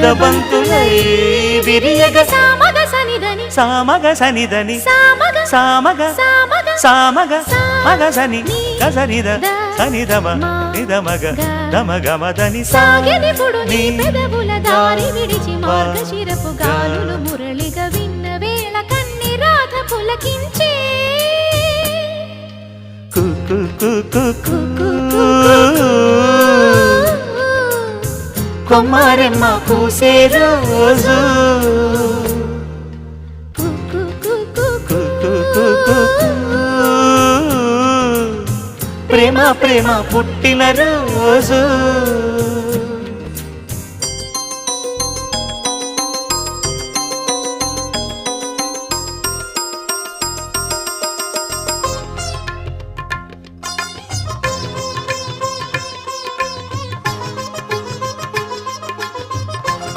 ముద్దబంతులై విరియగ సామగ సనిదని సామగ సనిదని సామగ సామగ సామగ సామగ మగ సని గసనిద సనిదమ నిదమగ దమగమదని సాగెనిపుడు నీ పెదవుల దారి విడిచి మార్గశిరపు గాలులు మురళిగా విన్న వేళ కన్ని రాధ పులకించే కొమ్మారెమ్మ పూసే రోజు ప్రేమ ప్రేమ పుట్టిన రోజు